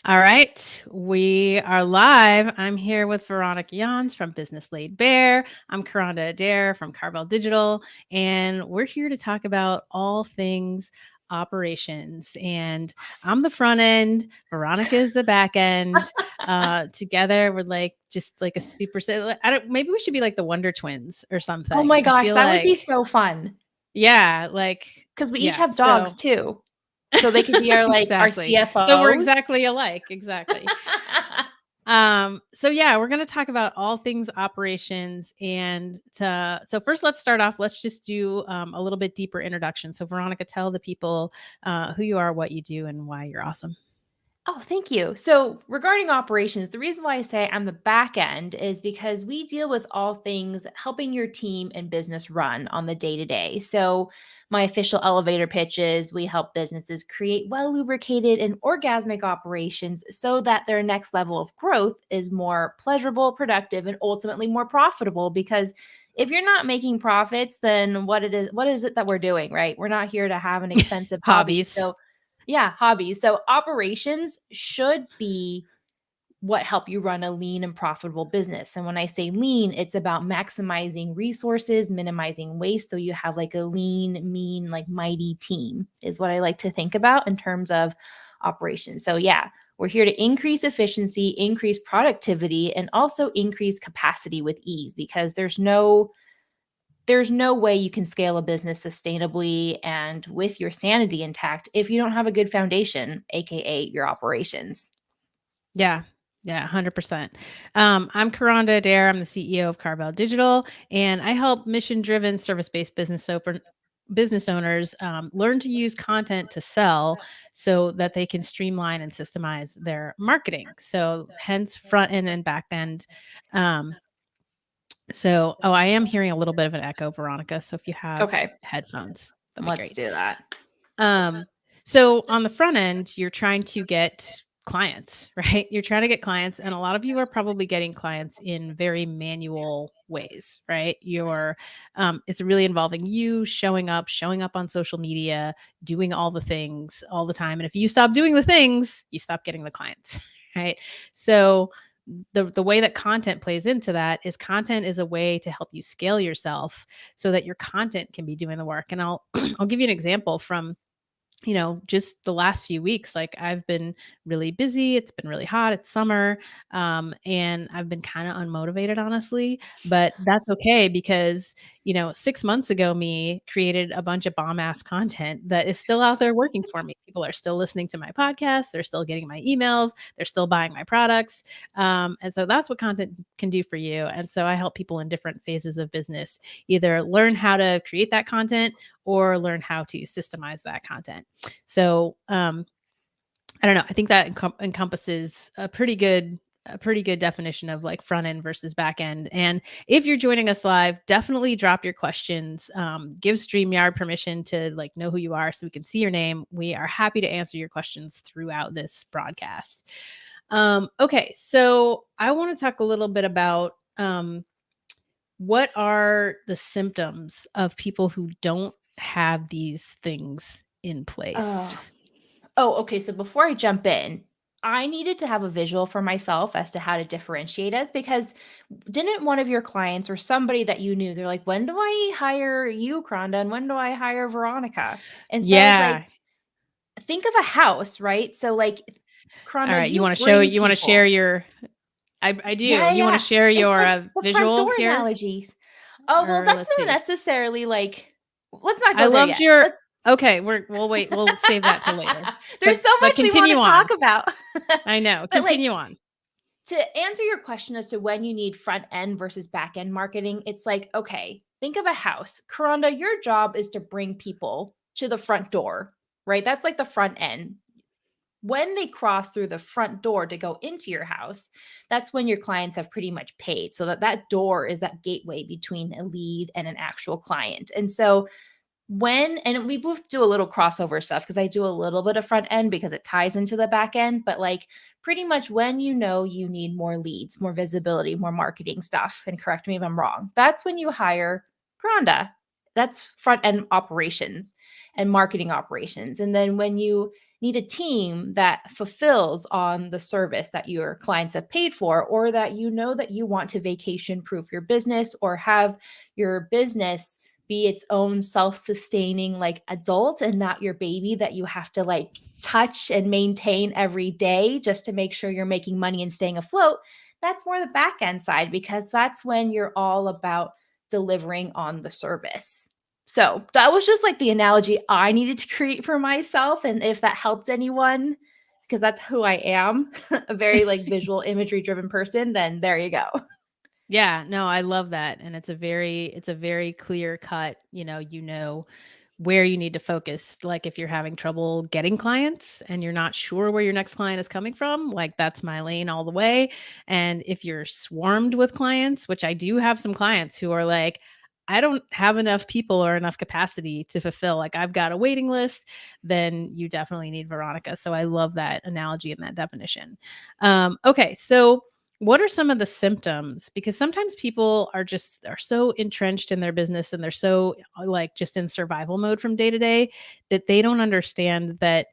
All right, we are live. I'm here with Veronica Yanhs from Business Laid Bare. I'm Karanda Adair from Carvel Digital, and we're here to talk about all things operations. And I'm the front end, Veronica is the back end. Together, we're just like a super. I don't. Maybe we should be like the Wonder Twins or Oh something. my I gosh, feel that would be like, so fun. yeah, Because we each yeah. have dogs So too. So they could be our our exactly. So we're CFOs. exactly alike. Exactly. So yeah, we're going to talk about all things operations. So first, let's start off. Let's just do a little bit deeper introduction. So Veronica, tell the people who you are, what you do, and why you're awesome. Oh, thank you. So, regarding operations, the reason why I say I'm the back end is because we deal with all things helping your team and business run on the day to day. So, my official elevator pitch is we help businesses create well lubricated and orgasmic operations so that their next level of growth is more pleasurable, productive, and ultimately more profitable. Because if you're not making profits, then what is it that we're doing, right? We're not here to have an expensive hobby. Hobbies. So, yeah, hobbies. So operations should be what help you run a lean and profitable business. And when I say lean, it's about maximizing resources, minimizing waste. So you have like a lean, mean, like mighty team is what I like to think about in terms of operations. So yeah, we're here to increase efficiency, increase productivity, and also increase capacity with ease because there's no way you can scale a business sustainably and with your sanity intact if you don't have a good foundation, aka your operations. Yeah. Yeah, 100%. I'm Karanda Adair. I'm the CEO of Carvel Digital, and I help mission-driven, service-based business owners learn to use content to sell so that they can streamline and systemize their marketing. So, hence front end and back end. Um, I am hearing a little bit of an echo, Veronica. So, if you have Okay, headphones, that'd be let's great. do that. So on the front end, you're trying to get clients, right? You're trying to get clients, and a lot of you are probably getting clients in very manual ways, right? It's really involving you showing up on social media, doing all the things all the time. And if you stop doing the things, you stop getting the clients, right? So the way that content plays into that is content is a way to help you scale yourself so that your content can be doing the work. And I'll I'll give you an example from just the last few weeks. Like, I've been really busy. It's been really hot. It's summer. And I've been kind of unmotivated, honestly, but that's okay because, 6 months ago, me created a bunch of bomb ass content that is still out there working for me. People are still listening to my podcast. They're still getting my emails. They're still buying my products. And so that's what content can do for you. And so I help people in different phases of business either learn how to create that content or learn how to systemize that content. So I don't know. I think that encompasses a pretty good definition of like front end versus back end. And if you're joining us live, definitely drop your questions. Give StreamYard permission to like know who you are so we can see your name. We are happy to answer your questions throughout this broadcast. Okay, so I want to talk a little bit about what are the symptoms of people who don't have these things in place? Oh, okay. So before I jump in, I needed to have a visual for myself as to how to differentiate us because didn't one of your clients or somebody that you knew, they're like, when do I hire you, Kronda? And when do I hire Veronica? And so I was like, Yeah. think of a house, right? So like All Kronda, right. You you want to show, bring you want to share people. your, I do. Yeah, You want to yeah. share It's your like the front visual door here? analogies. Oh, well, Or that's let's not see. necessarily like let's not I go there loved yet. your, okay. We'll wait. We'll save that till later. There's so But much we want continue to on. talk about. I know. But like Continue on. to answer your question as to when you need front end versus back end marketing, it's like, okay, think of a house. Karanda, your job is to bring people to the front door, right? That's like the front end. When they cross through the front door to go into your house, that's when your clients have pretty much paid. So that door is that gateway between a lead and an actual client. And so and we both do a little crossover stuff because I do a little bit of front end because it ties into the back end, but like pretty much when you know you need more leads, more visibility, more marketing stuff, and correct me if I'm wrong, that's when you hire Gronda. That's front end operations and marketing operations. And then when you need a team that fulfills on the service that your clients have paid for, or that you know that you want to vacation proof your business or have your business be its own self-sustaining like adult and not your baby that you have to like touch and maintain every day just to make sure you're making money and staying afloat. That's more the back end side, because that's when you're all about delivering on the service. So that was just like the analogy I needed to create for myself. And if that helped anyone, because that's who I am, a very like visual imagery driven person, then there you go. Yeah, no, I love that. And it's a very clear cut, you know where you need to focus. Like if you're having trouble getting clients and you're not sure where your next client is coming from, like that's my lane all the way. And if you're swarmed with clients, which I do have some clients who are like, I don't have enough people or enough capacity to fulfill, like I've got a waiting list, then you definitely need Veronica. So I love that analogy and that definition. Okay. So what are some of the symptoms? Because sometimes people are so entrenched in their business and they're so like just in survival mode from day to day that they don't understand that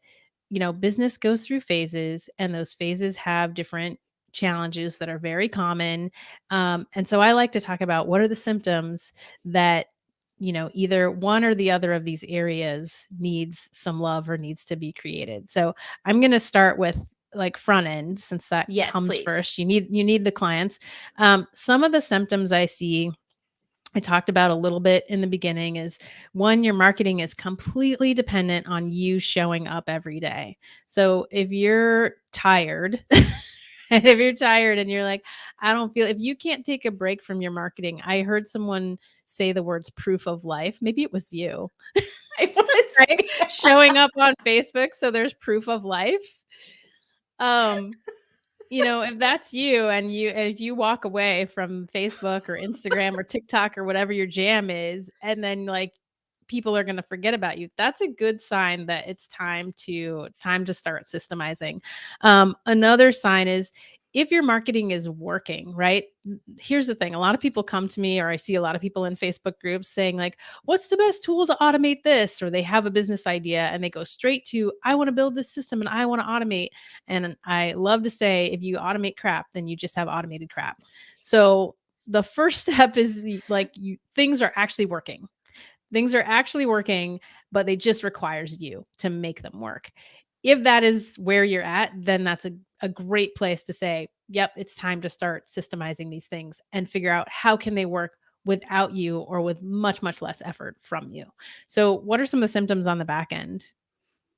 business goes through phases, and those phases have different challenges that are very common. And so I like to talk about what are the symptoms that either one or the other of these areas needs some love or needs to be created. So I'm going to start with like front end, since that Yes, comes please. first. You need the clients. Some of the symptoms I see, I talked about a little bit in the beginning, is one, your marketing is completely dependent on you showing up every day. So if you're tired, and if you're tired and you're like, I don't feel, if you can't take a break from your marketing, I heard someone say the words proof of life. Maybe it was you, I was right? Showing up on Facebook. So there's proof of life. Um, if that's you, and if you walk away from Facebook or Instagram or TikTok or whatever your jam is, and then like people are going to forget about you, that's a good sign that it's time to start systemizing. Another sign is if your marketing is working, right? Here's the thing. A lot of people come to me, or I see a lot of people in Facebook groups saying like, what's the best tool to automate this? Or they have a business idea and they go straight to, I want to build this system and I want to automate. And I love to say, if you automate crap, then you just have automated crap. So the first step is things are actually working. Things are actually working, but they just requires you to make them work. If that is where you're at, then that's a great place to say, yep, it's time to start systemizing these things and figure out how can they work without you or with much, much less effort from you. So what are some of the symptoms on the back end?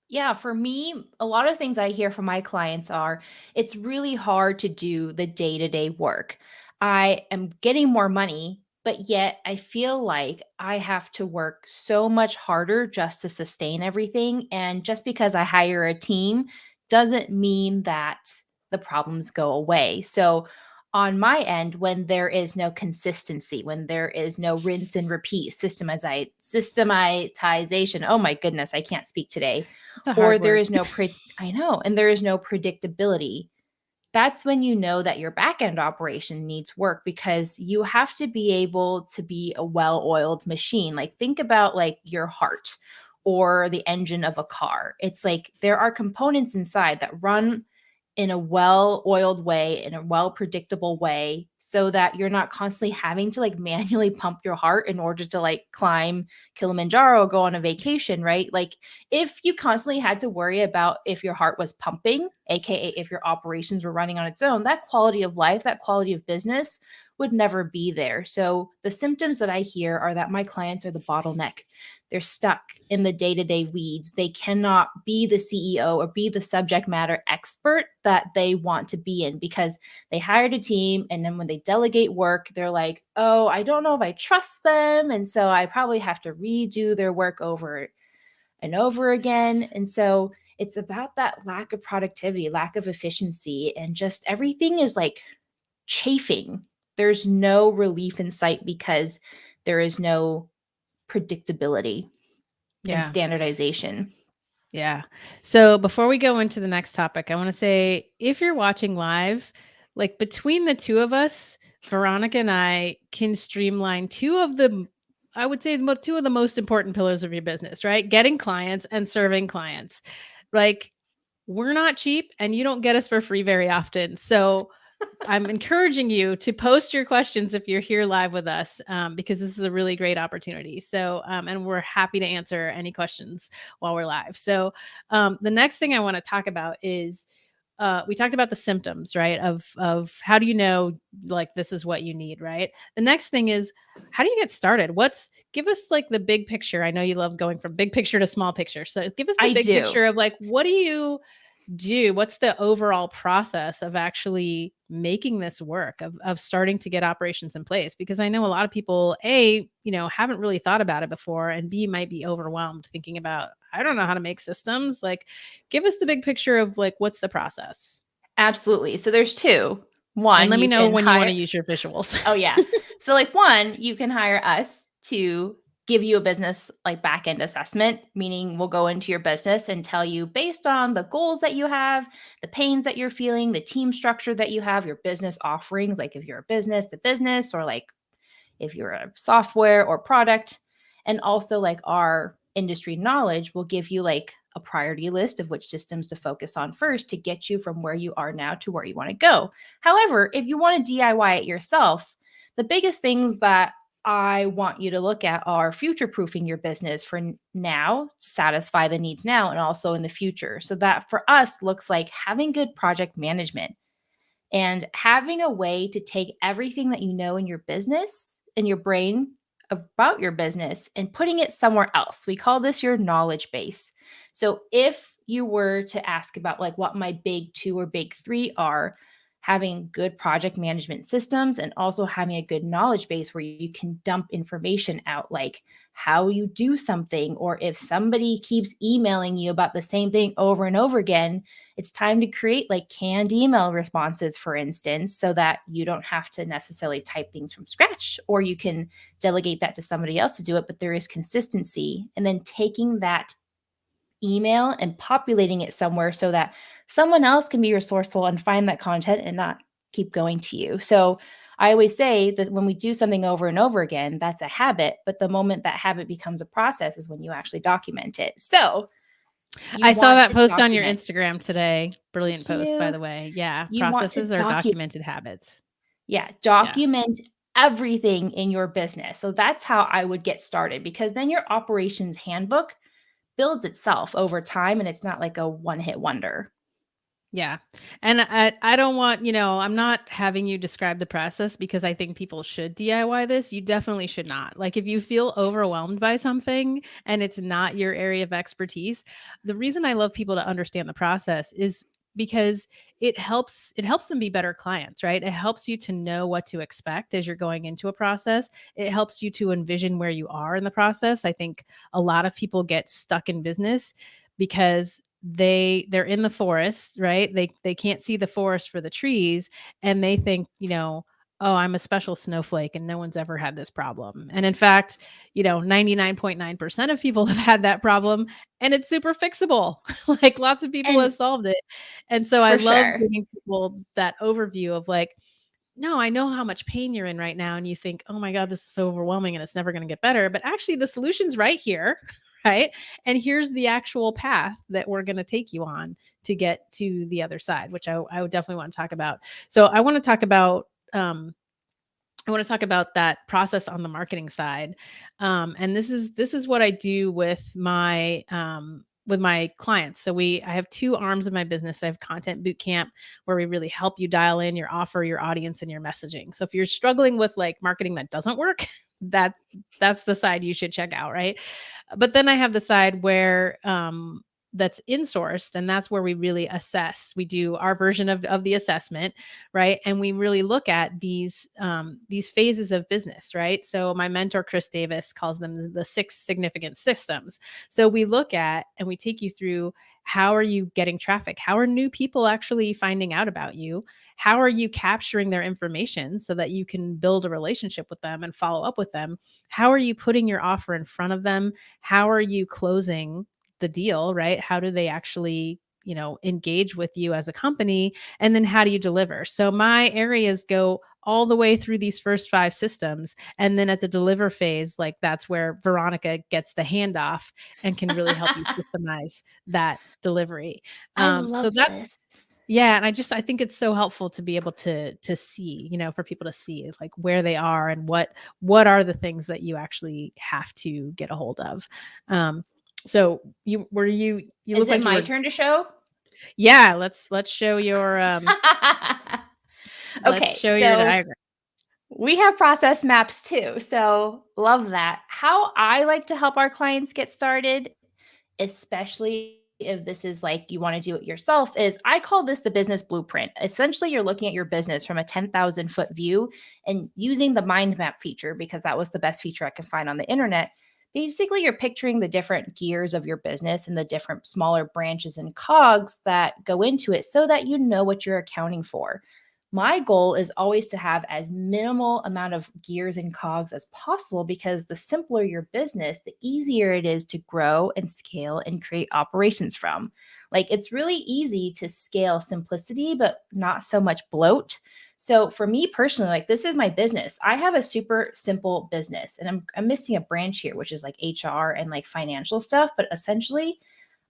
Yeah, for me, a lot of things I hear from my clients are it's really hard to do the day to day work. I am getting more money, but yet I feel like I have to work so much harder just to sustain everything. And just because I hire a team doesn't mean that the problems go away. So, on my end, when there is no consistency, when there is no rinse and repeat systematization, oh my goodness, I can't speak today, It's a or hard there word. is no I know, and there is no predictability. That's when you know that your back end operation needs work, because you have to be able to be a well-oiled machine. Like think about like your heart or the engine of a car. It's like there are components inside that run in a well-oiled way, in a well predictable way, so that you're not constantly having to like manually pump your heart in order to like climb Kilimanjaro, go on a vacation, right? Like if you constantly had to worry about if your heart was pumping, aka if your operations were running on its own, that quality of life, that quality of business would never be there. So the symptoms that I hear are that my clients are the bottleneck. They're stuck in the day-to-day weeds. They cannot be the CEO or be the subject matter expert that they want to be in, because they hired a team, and then when they delegate work, they're like, "Oh, I don't know if I trust them, and so I probably have to redo their work over and over again." And so it's about that lack of productivity, lack of efficiency, and just everything is like chafing. There's no relief in sight because there is no predictability and Yeah. standardization. Yeah. So before we go into the next topic, I want to say if you're watching live, like between the two of us, Veronica and I can streamline I would say two of the most important pillars of your business, right? Getting clients and serving clients. Like we're not cheap and you don't get us for free very often. So I'm encouraging you to post your questions if you're here live with us, because this is a really great opportunity. So, and we're happy to answer any questions while we're live. So, the next thing I want to talk about is we talked about the symptoms, right? Of how do you know like this is what you need, right? The next thing is how do you get started? Give us like the big picture. I know you love going from big picture to small picture. So give us the I big do. picture of like what do you do? What's the overall process of actually making this work, of starting to get operations in place? Because I know a lot of people, A, haven't really thought about it before, and B, might be overwhelmed thinking about, I don't know how to make systems. Like, give us the big picture of like, what's the process? Absolutely. So there's two. And One, let me you know can when you want hire. to use your visuals. Oh yeah. So like one, you can hire us to give you a business like back end assessment, meaning we'll go into your business and tell you based on the goals that you have, the pains that you're feeling, the team structure that you have, your business offerings, like if you're a business to business or like if you're a software or product, and also like our industry knowledge will give you like a priority list of which systems to focus on first to get you from where you are now to where you want to go. However, if you want to DIY it yourself, the biggest things that I want you to look at are future proofing your business for now, satisfy the needs now, and also in the future. So, that for us looks like having good project management and having a way to take everything that you know in your business, in your brain about your business, and putting it somewhere else. We call this your knowledge base. So if you were to ask about like what my big two or big three are, having good project management systems and also having a good knowledge base where you can dump information out, like how you do something, or if somebody keeps emailing you about the same thing over and over again, it's time to create like canned email responses, for instance, so that you don't have to necessarily type things from scratch, or you can delegate that to somebody else to do it, but there is consistency. And then taking that email and populating it somewhere so that someone else can be resourceful and find that content and not keep going to you. So I always say that when we do something over and over again, that's a habit. But the moment that habit becomes a process is when you actually document it. So you I saw want that to post on your document. Instagram today. Brilliant Thank post, by you. the way. Yeah. You want to Processes are document. documented habits. Yeah, Yeah. document everything in your business. So that's how I would get started, because then your operations handbook builds itself over time and it's not like a one hit wonder. Yeah. And I don't want, I'm not having you describe the process because I think people should DIY this. You definitely should not. Like if you feel overwhelmed by something and it's not your area of expertise, the reason I love people to understand the process is because it helps them be better clients, right? It helps you to know what to expect as you're going into a process. It helps you to envision where you are in the process. I think a lot of people get stuck in business because they're in the forest, right? They can't see the forest for the trees, and they think, oh, I'm a special snowflake and no one's ever had this problem. And in fact, 99.9% of people have had that problem and it's super fixable. Like lots of people have And solved it. And so I for love sure. giving people that overview of like, no, I know how much pain you're in right now. And you think, oh my God, this is so overwhelming and it's never going to get better. But actually, the solution's right here. Right. And here's the actual path that we're going to take you on to get to the other side, which I would definitely want to talk about. So I want to talk about that process on the marketing side. And this is what I do with my clients. So I have two arms of my business. I have Content Bootcamp, where we really help you dial in your offer, your audience, and your messaging. So if you're struggling with like marketing that doesn't work, that that's the side you should check out, right? But then I have the side where that's insourced, and that's where we really assess. We do our version of the assessment, right? And we really look at these phases of business, right? So my mentor Chris Davis calls them the 6 significant systems. So we look at and we take you through, how are you getting traffic? How are new people actually finding out about you? How are you capturing their information so that you can build a relationship with them and follow up with them? How are you putting your offer in front of them? How are you closing the deal, right? How do they actually engage with you as a company, and then how do you deliver? So my areas go all the way through these first 5 systems, and then at the deliver phase, like that's where Veronica gets the handoff and can really help you systemize that delivery. I So love that's this. yeah, and I think it's so helpful to be able to see, for people to see like where they are and what are the things that you actually have to get a hold of. So you Is look it like you my were turn to show? yeah, let's show your let's Okay, show your so diagram. we have process maps too. So love that. How I like to help our clients get started, especially if this is like you want to do it yourself, is I call this the business blueprint. Essentially, you're looking at your business from a 10,000-foot view and using the mind map feature because that was the best feature I could find on the internet. Basically, you're picturing the different gears of your business and the different smaller branches and cogs that go into it so that you know what you're accounting for. My goal is always to have as minimal amount of gears and cogs as possible because the simpler your business, the easier it is to grow and scale and create operations from. Like it's really easy to scale simplicity, but not so much bloat. So for me personally, like this is my business. I have a super simple business and I'm missing a branch here, which is like HR and like financial stuff. But essentially,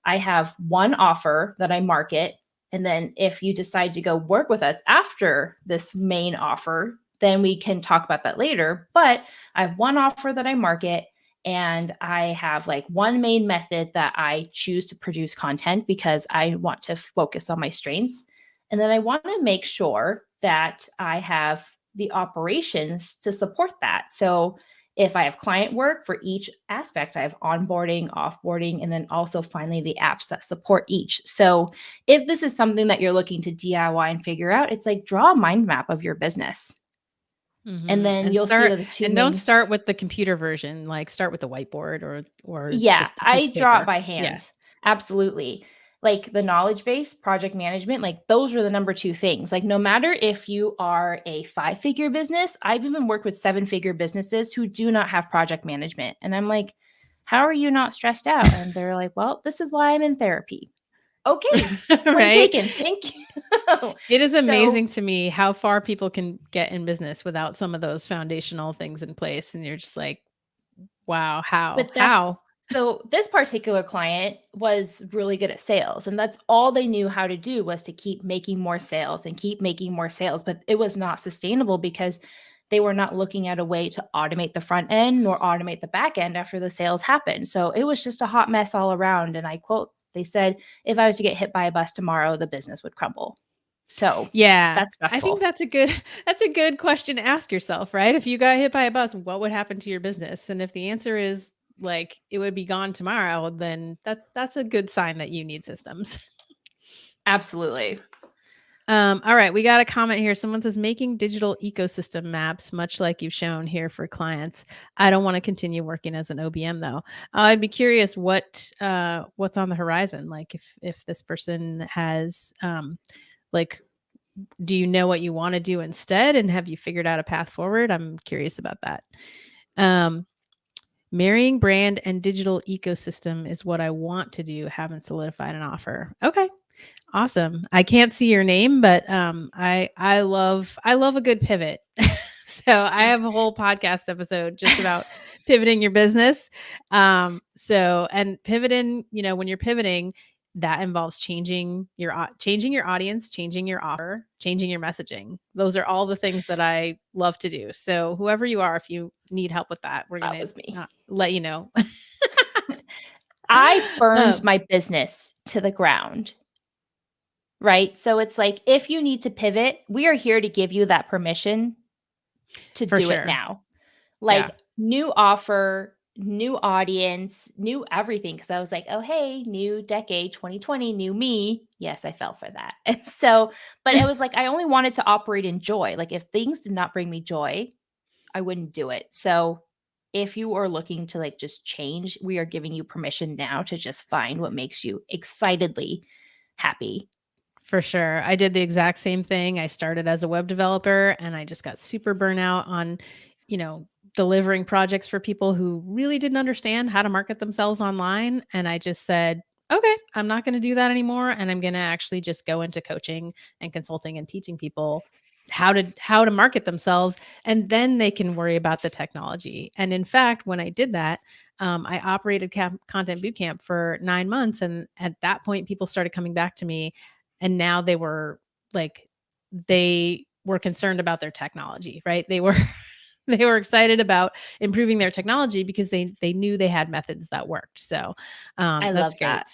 I have one offer that I market. And then if you decide to go work with us after this main offer, then we can talk about that later. But I have one offer that I market and I have like one main method that I choose to produce content because I want to focus on my strengths. And then I want to make sure that I have the operations to support that. So if I have client work for each aspect, I have onboarding, offboarding, and then also finally the apps that support each. So if this is something that you're looking to DIY and figure out, it's like draw a mind map of your business. And then And you'll see start the two and don't main. start with the computer version, like start with the whiteboard or Yeah, just a piece I of draw it paper. by Yeah. hand. Absolutely. Like the knowledge base, project management, like those are the number two things. Like no matter if you are a 5-figure business, I've even worked with 7-figure businesses who do not have project management. And I'm like, how are you not stressed out? And they're like, well, this is why I'm in therapy. Okay, point Right? taken. Thank you. It is So, amazing to me how far people can get in business without some of those foundational things in place, and you're just like, "Wow, how? but How?" this particular client was really good at sales, and that's all they knew how to do was to keep making more sales and keep making more sales, but it was not sustainable because they were not looking at a way to automate the front end nor automate the back end after the sales happened. So it was just a hot mess all around. And I quote, they said, if I was to get hit by a bus tomorrow, the business would crumble. So Yeah. that's I think stressful. that's a good that's a good question to ask yourself, right? If you got hit by a bus, what would happen to your business? And if the answer is like it would be gone tomorrow, then that's a good sign that you need systems. Absolutely. All right, we got a comment here. Someone says making digital ecosystem maps, much like you've shown here for clients. I don't want to continue working as an OBM though. I'd be curious what's on the horizon. Like if this person has like, do you know what you want to do instead, and have you figured out a path forward? I'm curious about that. Um, Marrying brand and digital ecosystem is what I want to do. Haven't solidified an offer. Okay. Awesome. I can't see your name, but I love a good pivot. So I have a whole podcast episode just about pivoting your business. So and pivoting, when you're pivoting, that involves changing your audience, changing your offer, changing your messaging. Those are all the things that I love to do. So whoever you are, if you need help with that, we're That gonna was me. let you know. I burned um, my business to the ground. Right. So it's like, if you need to pivot, we are here to give you that permission to for do it sure. now. Yeah. Like, new offer, new audience, new everything. Cause I was like, oh, hey, new decade, 2020, new me. Yes, I fell for that. And so, but it was like, I only wanted to operate in joy. Like, if things did not bring me joy, I wouldn't do it. So, if you are looking to like just change, we are giving you permission now to just find what makes you excitedly happy. For sure. I did the exact same thing. I started as a web developer and I just got super burnout on, you know, delivering projects for people who really didn't understand how to market themselves online. And I just said, okay, I'm not going to do that anymore. And I'm going to actually just go into coaching and consulting and teaching people how to market themselves, and then they can worry about the technology. And in fact, when I did that, I operated content bootcamp for 9 months, and at that point people started coming back to me, and now they were concerned about their technology, right? They were they were excited about improving their technology because they knew they had methods that worked. So I that's love great. that.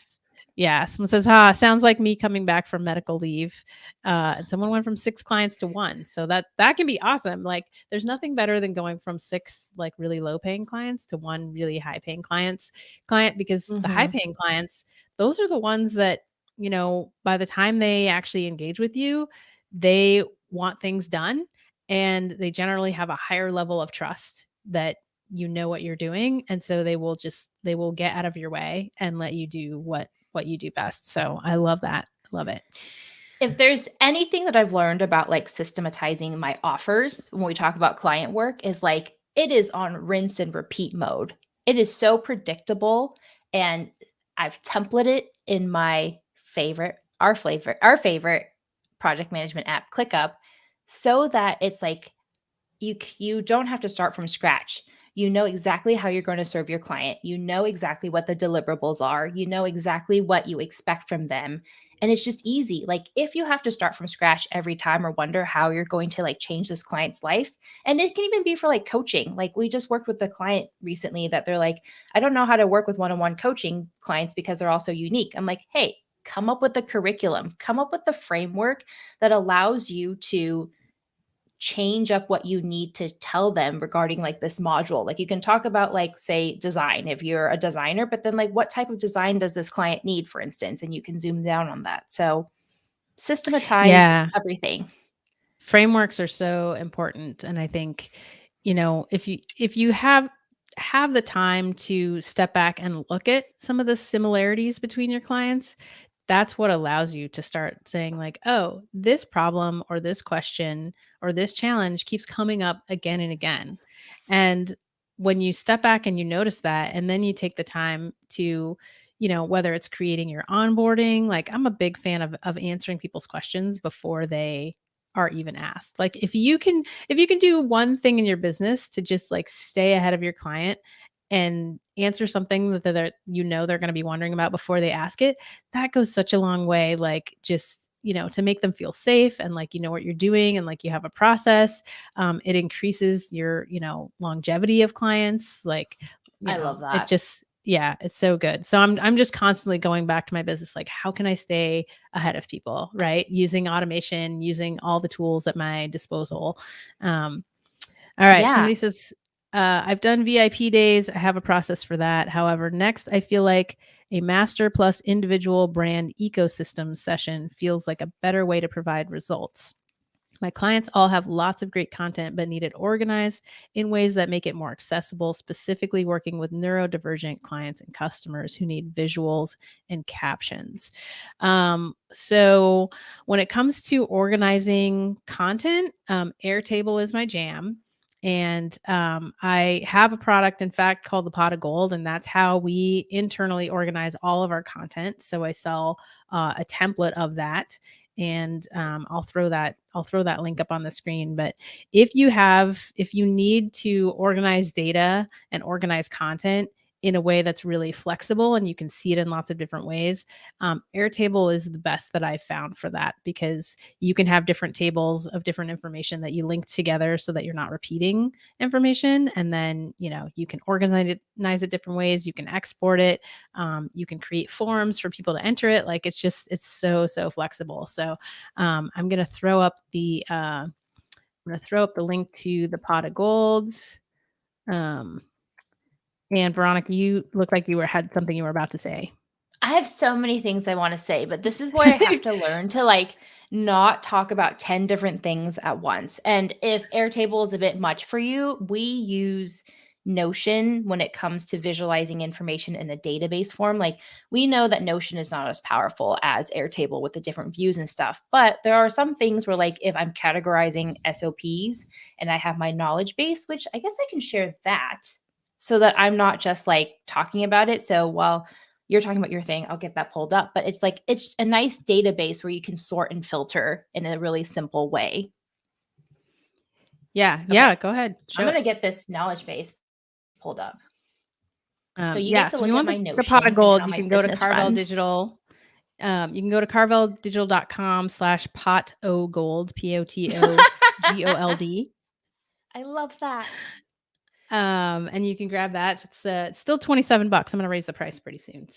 Yeah, someone says, "Ha, sounds like me coming back from medical leave." And someone went from 6 clients to 1. So that can be awesome. Like, there's nothing better than going from 6 like really low paying clients to 1 really high paying client, because the high Mhm. paying clients, those are the ones that, by the time they actually engage with you, they want things done, and they generally have a higher level of trust that you know what you're doing, and so they will get out of your way and let you do what you do best. So I love that. I love it. If there's anything that I've learned about like systematizing my offers when we talk about client work is like it is on rinse and repeat mode. It is so predictable, and I've templated in my favorite project management app, ClickUp, so that it's like you don't have to start from scratch. You know exactly how you're going to serve your client. You know exactly what the deliverables are. You know exactly what you expect from them. And it's just easy. Like if you have to start from scratch every time or wonder how you're going to like change this client's life, and it can even be for like coaching. Like we just worked with a client recently that they're like, I don't know how to work with one-on-one coaching clients because they're all so unique. I'm like, hey, come up with a curriculum, come up with the framework that allows you to change up what you need to tell them regarding like this module. Like you can talk about like say design if you're a designer, but then like what type of design does this client need, for instance, and you can zoom down on that. So systematize Yeah. everything. Frameworks are so important, and I think, if you have the time to step back and look at some of the similarities between your clients, that's what allows you to start saying like, "Oh, this problem or this question or this challenge keeps coming up again and again." And when you step back and you notice that, and then you take the time to, whether it's creating your onboarding, like I'm a big fan of answering people's questions before they are even asked. Like if you can do one thing in your business to just like stay ahead of your client and answer something that they're going to be wondering about before they ask it, that goes such a long way. Like just, to make them feel safe, and like you know what you're doing, and like you have a process. It increases your, longevity of clients. Like, I love it that. just, yeah, it's so good. So I'm just constantly going back to my business, like how can I stay ahead of people, right? Using automation, using all the tools at my disposal. Um, all right. Yeah. Somebody says, I've done VIP days. I have a process for that. However, next, I feel like a master plus individual brand ecosystem session feels like a better way to provide results. My clients all have lots of great content, but need it organized in ways that make it more accessible, specifically working with neurodivergent clients and customers who need visuals and captions. So, when it comes to organizing content, Airtable is my jam. And I have a product, in fact, called the Pot of Gold, and that's how we internally organize all of our content. So I sell a template of that, and I'll throw that link up on the screen. But if you need to organize data and organize content in a way that's really flexible and you can see it in lots of different ways, Airtable is the best that I've found for that, because you can have different tables of different information that you link together so that you're not repeating information, and then you can organize it different ways. You can export it. You can create forms for people to enter it. Like it's so flexible. So I'm gonna throw up the link to the Pot of Gold. Um, and Veronica, you look like had something you were about to say. I have so many things I wanna say, but this is where I have to learn to, like, not talk about 10 different things at once, and if Airtable is a bit much for you, we use Notion when it comes to visualizing information in a database form. Like, we know that Notion is not as powerful as Airtable with the different views and stuff, but there are some things where, like, if I'm categorizing SOPs and I have my knowledge base, which I guess I can share that so that I'm not just, like, talking about it. So while you're talking about your thing. I'll get that pulled up, but it's like, it's a nice database where you can sort and filter in a really simple way. Yeah. Okay. Yeah. Go ahead. I'm Show going to it. get this knowledge base pulled up. So you Yeah. get to So if you look at want my the pot of Notion and gold, how you my can go to business Carvel runs. Digital. You can go to carveldigital.com/pot-o-gold, POTOGOLD. I love that. And you can grab that. It's still $27. I'm going to raise the price pretty soon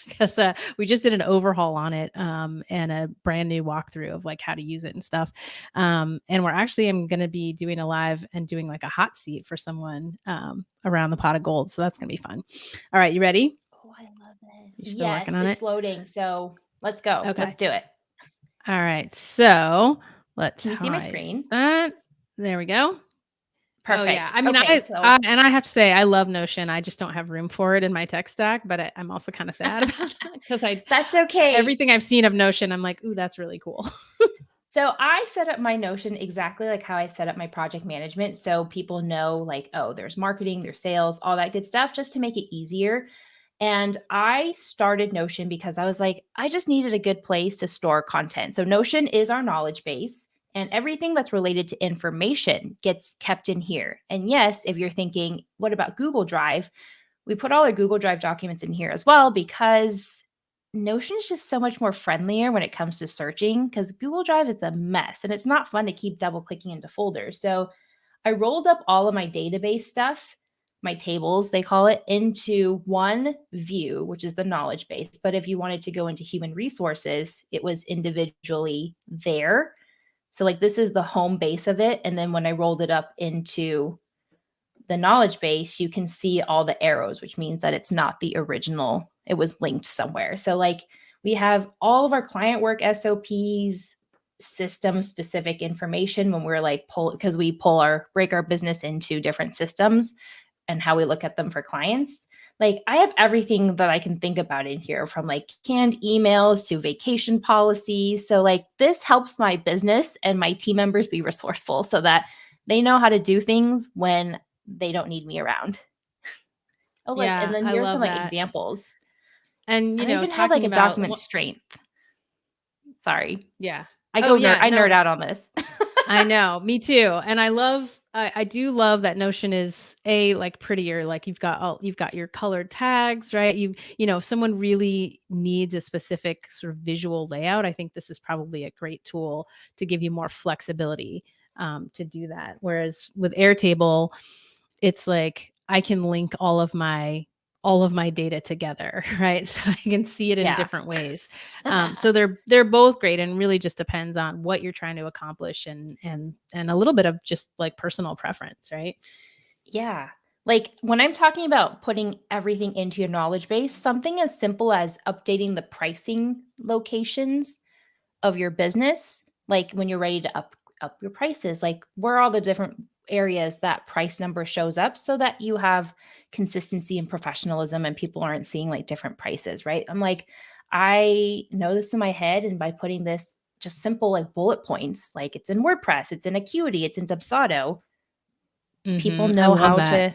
because we just did an overhaul on it and a brand new walkthrough of like how to use it and stuff. And I'm going to be doing a live and doing like a hot seat for someone around the pot of gold. So that's going to be fun. All right. You ready? Oh, I love it. You're still working on It's it? loading. So let's go. Okay. Let's do it. All right. So let's Can you see my screen? that. There we go. Perfect. Oh, yeah. I mean, okay, and I have to say, I love Notion. I just don't have room for it in my tech stack, but I'm also kind of sad about that because that's okay. Everything I've seen of Notion, I'm like, ooh, that's really cool. So I set up my Notion exactly like how I set up my project management. So people know like, oh, there's marketing, there's sales, all that good stuff, just to make it easier. And I started Notion because I was like, I just needed a good place to store content. So Notion is our knowledge base, and everything that's related to information gets kept in here. And yes, if you're thinking, what about Google Drive? We put all our Google Drive documents in here as well because Notion is just so much more friendlier when it comes to searching because Google Drive is a mess and it's not fun to keep double clicking into folders. So I rolled up all of my database stuff, my tables, they call it, into one view, which is the knowledge base. But if you wanted to go into human resources, it was individually there. So, like, this is the home base of it. And then when I rolled it up into the knowledge base, you can see all the arrows, which means that it's not the original. It was linked somewhere. So, like, we have all of our client work SOPs, system specific information when we're like because we break our business into different systems and how we look at them for clients. Like, I have everything that I can think about in here, from like canned emails to vacation policies. So like, this helps my business and my team members be resourceful so that they know how to do things when they don't need me around. Oh, look, Yeah, and then I here's some love like that. examples. And I even have like a document strength. Sorry. Yeah. I nerd out on this. I know, me too. And I do love that Notion is like prettier. Like you've got your colored tags, right? If someone really needs a specific sort of visual layout, I think this is probably a great tool to give you more flexibility to do that. Whereas with Airtable, it's like I can link all of my data together, right? So I can see it in different ways. So they're both great, and really just depends on what you're trying to accomplish and a little bit of just like personal preference, right? Yeah. Like, when I'm talking about putting everything into your knowledge base, something as simple as updating the pricing locations of your business, like when you're ready to up your prices, like where are all the different areas that price number shows up so that you have consistency and professionalism and people aren't seeing like different prices, right? I'm like, I know this in my head, and by putting this just simple like bullet points, like it's in WordPress, it's in Acuity, it's in Dubsado, people know how to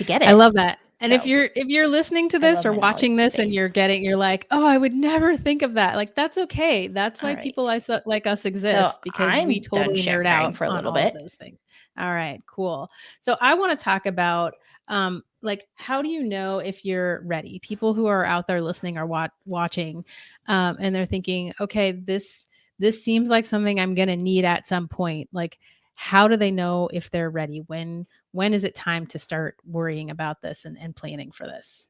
get it. I love that. And So, if you're listening to this or watching this and you're like, oh, I would never think of that. Like, that's okay. That's why people like us exist, because we totally nerd out for a on little all bit. of those things. All right, cool. So I want to talk about like, how do you know if you're ready? People who are out there listening are watching and they're thinking, okay, this seems like something I'm going to need at some point. Like, how do they know if they're ready? When is it time to start worrying about this and planning for this?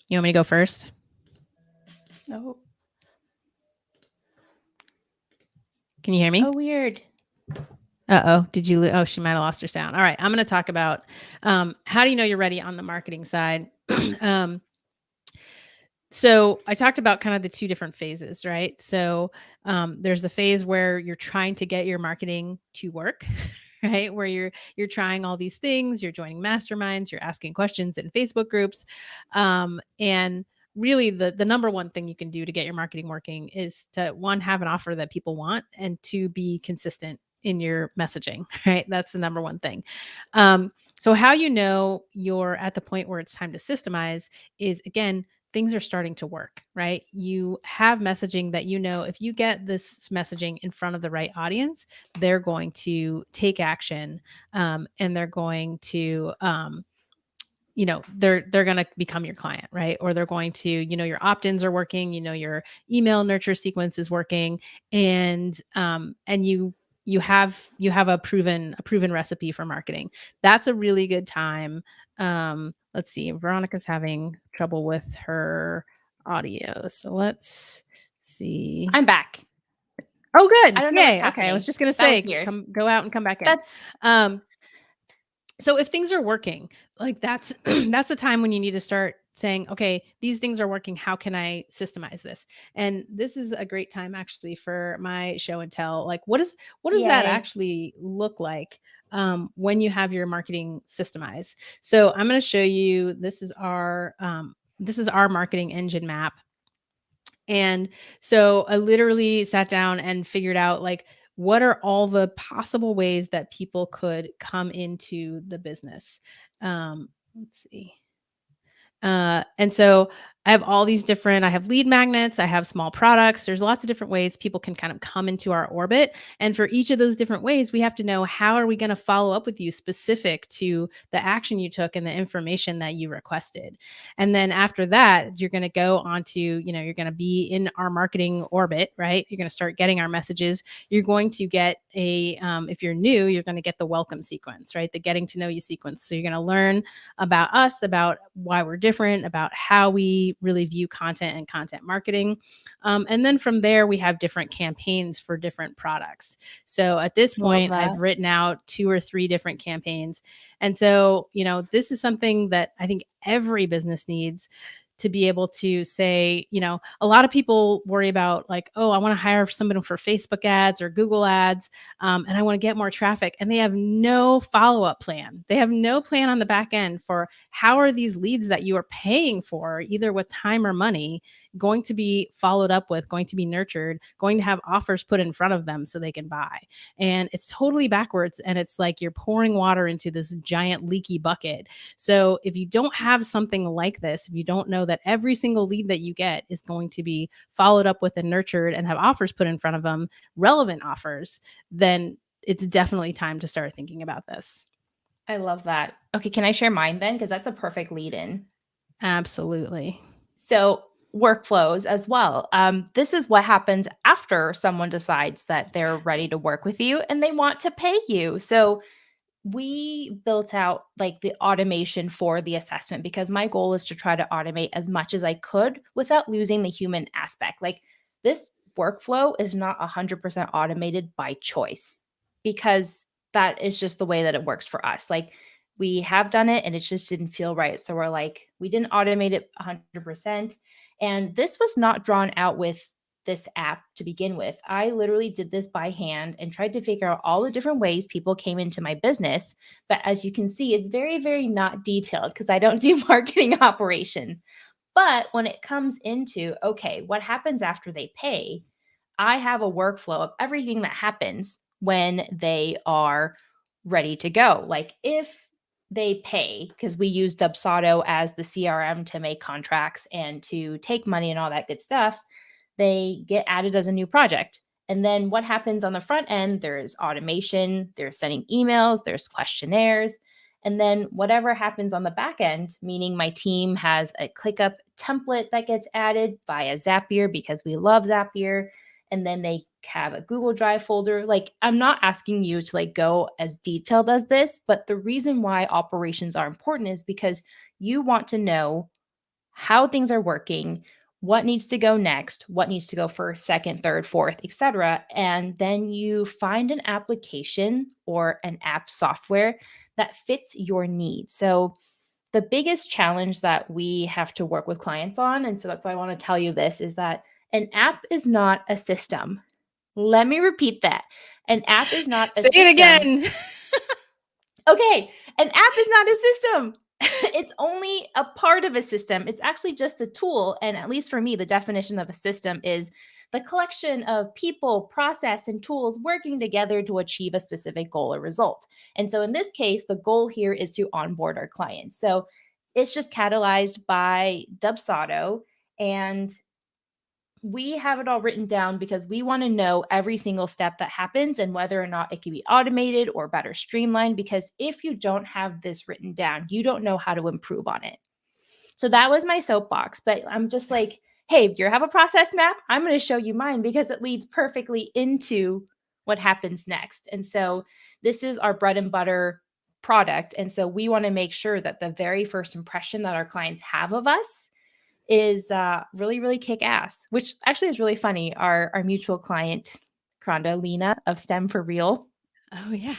You want me to go first? Oh. Can you hear me? Oh, weird. Uh-oh. Did you oh, she might have lost her sound. All right. I'm going to talk about how do you know you're ready on the marketing side? So I talked about kind of the two different phases, right? So there's the phase where you're trying to get your marketing to work, right? Where you're trying all these things, you're joining masterminds, you're asking questions in Facebook groups, and really the number one thing you can do to get your marketing working is to, one, have an offer that people want, and two, be consistent in your messaging, right? That's the number one thing. So how you know you're at the point where it's time to systemize is, again, things are starting to work, right? You have messaging that, if you get this messaging in front of the right audience, they're going to take action, and they're going to they're going to become your client, right? Or they're going to, your opt-ins are working, your email nurture sequence is working, and you have a proven recipe for marketing. That's a really good time. Let's see, Veronica's having trouble with her audio, so let's see. I'm back. Oh, good. I don't know what's Yay. Okay, I was happening. just gonna That was say, weird. go out and come back in. That's So if things are working, like that's that's the time when you need to start saying, okay, these things are working. How can I systemize this? And this is a great time actually for my show and tell. Like, what does that yay. actually look like when you have your marketing systemized? So I'm going to show you. This is our marketing engine map. And so I literally sat down and figured out, like, what are all the possible ways that people could come into the business. Let's see. And so I have all these different, I have lead magnets, I have small products. There's lots of different ways people can kind of come into our orbit. And for each of those different ways, we have to know, how are we going to follow up with you specific to the action you took and the information that you requested. And then after that, you're going to go onto, you're going to be in our marketing orbit, right? You're going to start getting our messages. You're going to get if you're new, you're going to get the welcome sequence, right? The getting to know you sequence. So you're going to learn about us, about why we're different, about how we really view content and content marketing. And then from there, we have different campaigns for different products. So at this love point, that. I've written out 2 or 3 different campaigns. And so, this is something that I think every business needs, to be able to say, a lot of people worry about, like, oh, I want to hire someone for Facebook ads or Google ads, and I want to get more traffic. And they have no follow-up plan. They have no plan on the back end for, how are these leads that you are paying for, either with time or money, going to be followed up with, going to be nurtured, going to have offers put in front of them so they can buy. And it's totally backwards. And it's like you're pouring water into this giant leaky bucket. So if you don't have something like this, if you don't know that every single lead that you get is going to be followed up with and nurtured and have offers put in front of them, relevant offers, then it's definitely time to start thinking about this. I love that. Okay, can I share mine then? Because that's a perfect lead in. Absolutely. So, workflows as well. This is what happens after someone decides that they're ready to work with you and they want to pay you. So, we built out like the automation for the assessment, because my goal is to try to automate as much as I could without losing the human aspect. Like, this workflow is not 100% automated by choice, because that is just the way that it works for us. Like, we have done it and it just didn't feel right. So we're like, we didn't automate it 100%. And this was not drawn out with this app to begin with. I literally did this by hand and tried to figure out all the different ways people came into my business. But as you can see, it's very, very not detailed, because I don't do marketing operations. But when it comes into, okay, what happens after they pay, I have a workflow of everything that happens when they are ready to go. Like, if they pay, because we use Dubsado as the CRM to make contracts and to take money and all that good stuff, they get added as a new project. And then what happens on the front end? There's automation, there's sending emails, there's questionnaires. And then whatever happens on the back end, meaning my team has a ClickUp template that gets added via Zapier, because we love Zapier. And then they have a Google Drive folder. Like, I'm not asking you to like go as detailed as this, but the reason why operations are important is because you want to know how things are working, what needs to go next, what needs to go first, second, third, fourth, etc. And then you find an application or an app software that fits your needs. So the biggest challenge that we have to work with clients on, and so that's why I want to tell you this, is that an app is not a system. Let me repeat that. An app is not a Say system. it again. Okay, an app is not a system. it's only a part of a system. It's actually just a tool. And at least for me, the definition of a system is the collection of people, process, and tools working together to achieve a specific goal or result. And so in this case, the goal here is to onboard our clients. So it's just catalyzed by Dubsado. And we have it all written down because we want to know every single step that happens and whether or not it can be automated or better streamlined. Because if you don't have this written down, you don't know how to improve on it. So that was my soapbox. But I'm just like, hey, if you have a process map, I'm going to show you mine because it leads perfectly into what happens next. And so this is our bread and butter product. And so we want to make sure that the very first impression that our clients have of us is really, really kick ass, which actually is really funny. Our mutual client, Kronda, Lena of STEM for Real. Oh, yeah.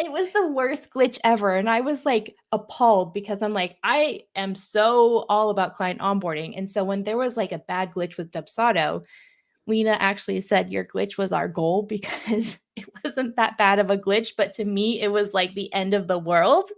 It was the worst glitch ever. And I was like appalled because I'm like, I am so all about client onboarding. And so when there was like a bad glitch with Dubsado, Lena actually said, your glitch was our goal because it wasn't that bad of a glitch. But to me, it was like the end of the world.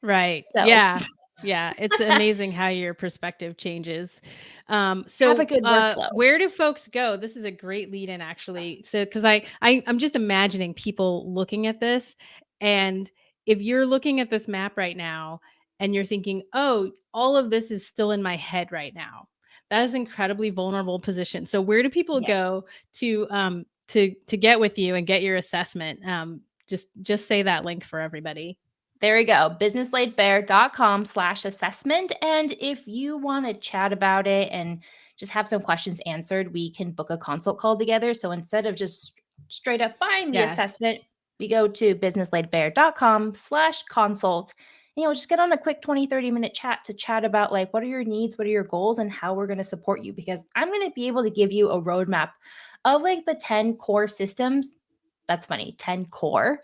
Right. So Yeah. Yeah. It's amazing how your perspective changes. have a good workflow. Where do folks go? This is a great lead in actually. So, cause I'm just imagining people looking at this, and if you're looking at this map right now and you're thinking, oh, all of this is still in my head right now. That is incredibly vulnerable position. So where do people Yes. go to get with you and get your assessment? Just say that link for everybody. There we go. businesslaidbear.com/assessment. And if you want to chat about it and just have some questions answered, we can book a consult call together. So instead of just straight up buying the Yeah. assessment, we go to businesslaidbear.com/consult. Just get on a quick 20-30 minute chat to chat about like, what are your needs? What are your goals and how we're going to support you? Because I'm going to be able to give you a roadmap of like the 10 core systems. That's funny. 10 core.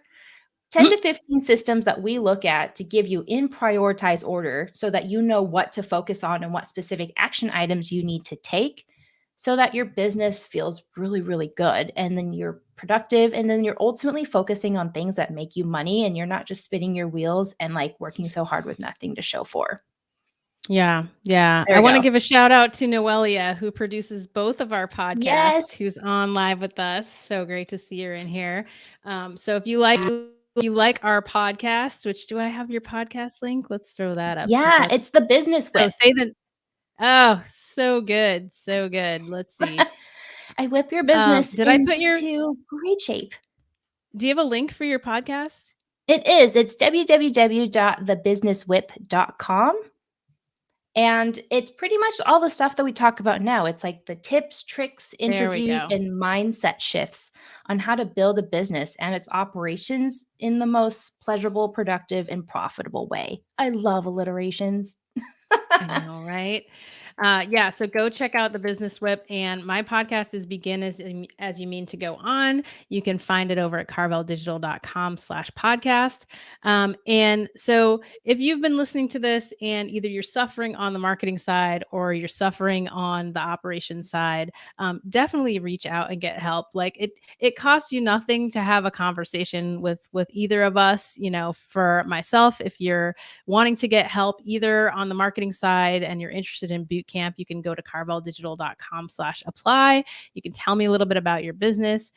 10 to 15 systems that we look at to give you in prioritized order so that you know what to focus on and what specific action items you need to take so that your business feels really, really good. And then you're productive. And then you're ultimately focusing on things that make you money and you're not just spinning your wheels and like working so hard with nothing to show for. Yeah, yeah. There I we want to go. give a shout out to Noelia, who produces both of our Yes. podcasts, who's on live with us. So great to see her in here. So if you like our podcast, which do I have your podcast link? Let's throw that up. Yeah, it's the business So whip. say that. Oh, so good. So good. Let's see. I whip your business Did I put into great shape. do you have a link for your podcast? It is. It's www.thebusinesswhip.com. And it's pretty much all the stuff that we talk about now. It's like the tips, tricks, There we interviews, go. and mindset shifts on how to build a business and its operations in the most pleasurable, productive, and profitable way. I love alliterations. I know, right? Yeah, so go check out the Business Whip, and my podcast is Begin as You Mean to Go On. You can find it over at carveldigital.com/podcast. And so if you've been listening to this and either you're suffering on the marketing side or you're suffering on the operation side, definitely reach out and get help. Like it costs you nothing to have a conversation with either of us. For myself, if you're wanting to get help either on the marketing side and you're interested in boot camp, you can go to carveldigital.com/apply. You can tell me a little bit about your business.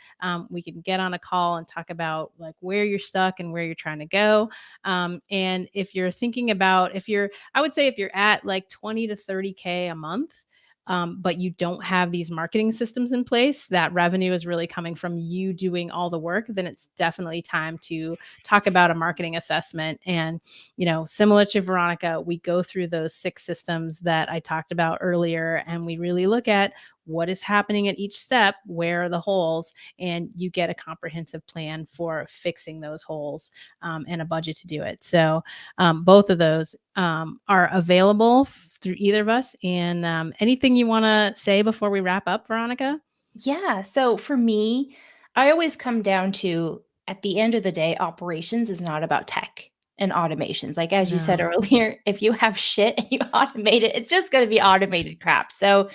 We can get on a call and talk about like where you're stuck and where you're trying to go. And if you're thinking about, I would say if you're at like 20 to 30K a month, but you don't have these marketing systems in place, that revenue is really coming from you doing all the work, then it's definitely time to talk about a marketing assessment. And, similar to Veronica, we go through those 6 systems that I talked about earlier, and we really look at what is happening at each step, where are the holes, and you get a comprehensive plan for fixing those holes, and a budget to do it. So both of those are available through either of us. And anything you want to say before we wrap up, Veronica? Yeah. So for me, I always come down to at the end of the day, operations is not about tech and automations. Like as you said No. earlier, if you have shit and you automate it, it's just going to be automated crap. So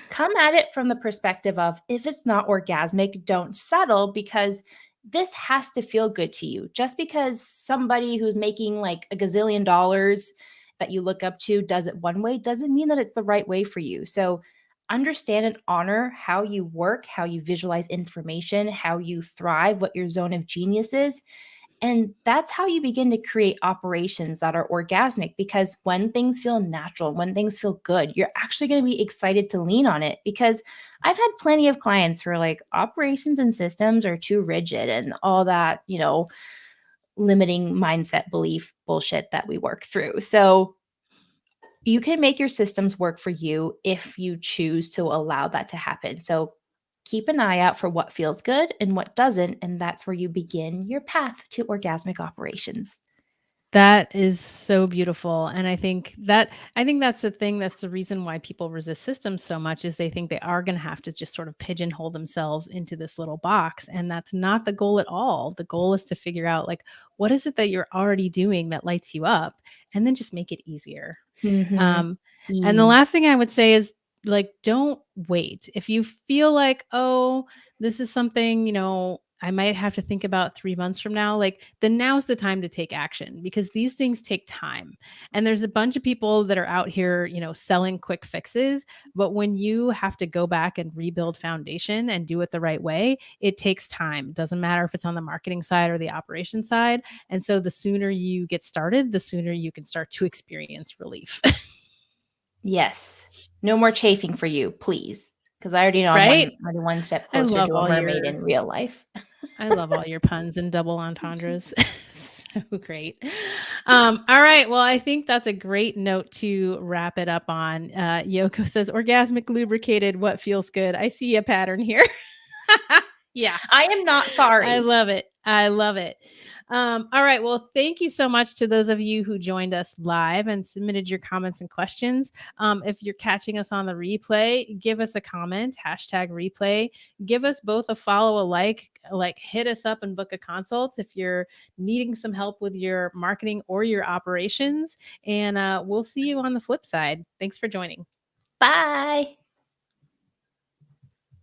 come at it from the perspective of if it's not orgasmic, don't settle because this has to feel good to you. Just because somebody who's making like a gazillion dollars that you look up to does it one way doesn't mean that it's the right way for you. So understand and honor how you work, how you visualize information, how you thrive, what your zone of genius is. And that's how you begin to create operations that are orgasmic, because when things feel natural, when things feel good, you're actually going to be excited to lean on it. Because I've had plenty of clients who are like, operations and systems are too rigid and all that, limiting mindset belief bullshit that we work through. So you can make your systems work for you if you choose to allow that to happen. So keep an eye out for what feels good and what doesn't. And that's where you begin your path to orgasmic operations. That is so beautiful, and I think that's the thing, that's the reason why people resist systems so much, is they think they are gonna have to just sort of pigeonhole themselves into this little box, and that's not the goal at all. The goal is to figure out, like, what is it that you're already doing that lights you up, and then just make it easier. Mm-hmm. Um, and the Ease. last thing I would say is, like, don't wait. If you feel like, oh, this is something, I might have to think about 3 months from now, like, then now's the time to take action, because these things take time. And there's a bunch of people that are out here, selling quick fixes. But when you have to go back and rebuild foundation and do it the right way, it takes time. It doesn't matter if it's on the marketing side or the operation side. And so the sooner you get started, the sooner you can start to experience relief. Yes. No more chafing for you, please. Because I already know I'm Right? already one step I closer love to a all mermaid your in real life. I love all your puns and double entendres. So great. All right. Well, I think that's a great note to wrap it up on. Yoko says, orgasmic lubricated, what feels good? I see a pattern here. Yeah. I am not I sorry. love it. I love it. All right. Well, thank you so much to those of you who joined us live and submitted your comments and questions. If you're catching us on the replay, give us a comment, #replay. Give us both a follow, a like hit us up and book a consult if you're needing some help with your marketing or your operations. And we'll see you on the flip side. Thanks for joining. Bye.